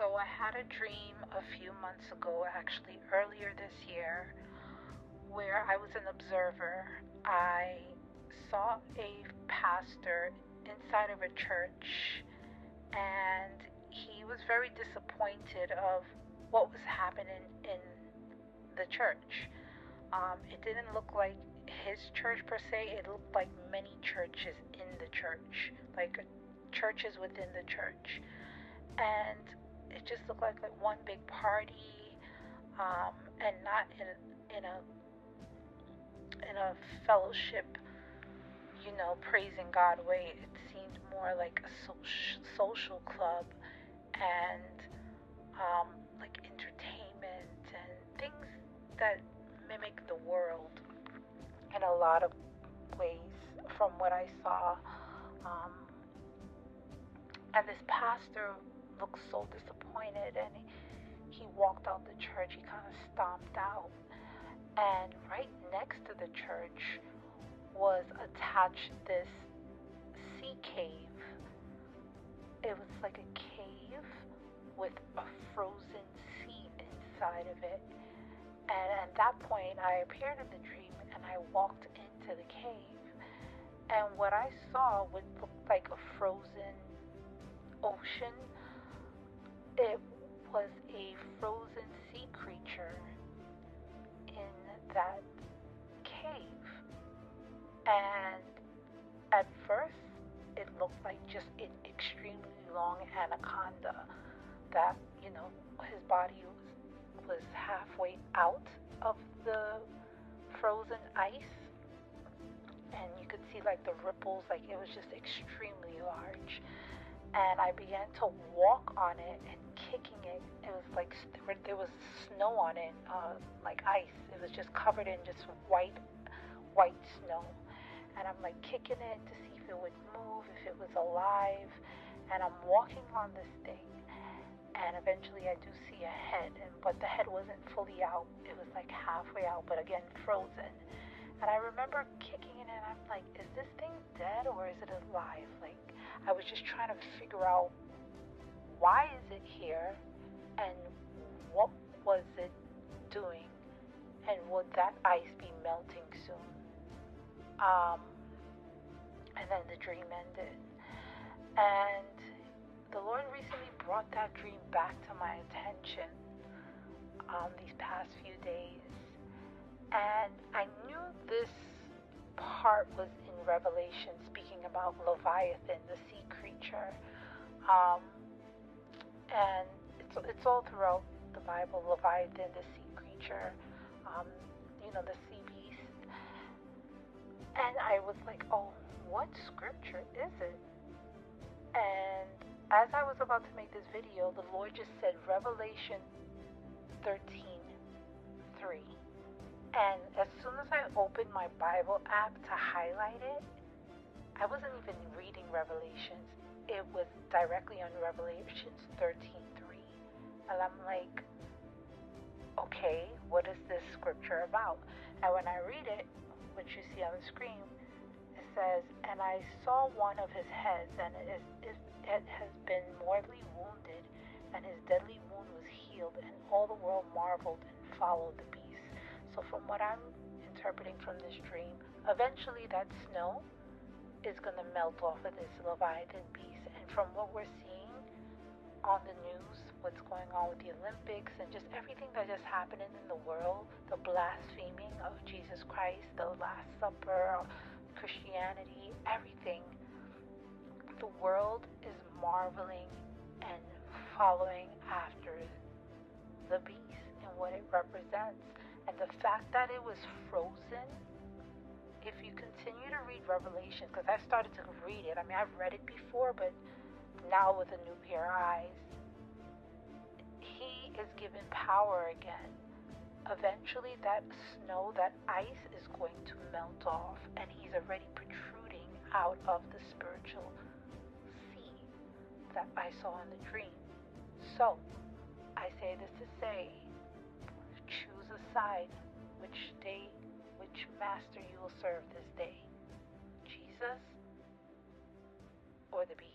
So I had a dream a few months ago, actually earlier this year, where I was an observer. I saw a pastor inside of a church, and he was very disappointed of what was happening in the church. It didn't look like his church per se. It looked like many churches in the church, like churches within the church, and it just looked like one big party, and not in a fellowship, praising God way. It seemed more like a social club, and like entertainment and things that mimic the world in a lot of ways from what I saw. And this pastor looked so disappointed, and he walked out the church. He kind of stomped out, and right next to the church was attached this sea cave. It was like a cave with a frozen sea inside of it. And at that point, I appeared in the dream, and I walked into the cave. And what I saw would look like a frozen ocean. It was a frozen sea creature in that cave. And at first, it looked like just an extremely long anaconda that, his body was halfway out of the frozen ice, and you could see like the ripples, like it was just extremely large. And I began to walk on it and kicking it. It was like there was snow on it, like ice. It was just covered in just white snow. And I'm like kicking it to see if it would move, if it was alive. And I'm walking on this thing, and eventually I do see a head, but the head wasn't fully out. It was like halfway out, but again frozen. And I remember kicking it, and I'm like, is this thing dead or is it alive? Like, I was just trying to figure out, why is it here, and what was it doing, and would that ice be melting soon? And then the dream ended. And the Lord recently brought that dream back to my attention these past few days. And I knew this part was in Revelation, speaking about Leviathan, the sea creature. And it's all throughout the Bible, Leviathan, the sea creature, the sea beast. And I was like, oh, what scripture is it? And as I was about to make this video, the Lord just said Revelation 13:3. And as soon as I opened my Bible app to highlight it, I wasn't even reading Revelations. It was directly on Revelations 13:3. And I'm like, okay, what is this scripture about? And when I read it, which you see on the screen, it says, and I saw one of his heads, and it has been mortally wounded, and his deadly wound was healed, and all the world marveled and followed the beast. So from what I'm interpreting from this dream, eventually that snow is going to melt off of this Leviathan beast. And from what we're seeing on the news, what's going on with the Olympics and just everything that is happening in the world, the blaspheming of Jesus Christ, the Last Supper, Christianity, everything, the world is marveling and following after the beast and what it represents. And the fact that it was frozen, if you continue to read Revelation, because I started to read it, I've read it before, but now with a new pair of eyes, he is given power again. Eventually that snow, that ice is going to melt off, and he's already protruding out of the spiritual sea that I saw in the dream. So, I say this to say, choose a side, which master you will serve this day, Jesus or the beast.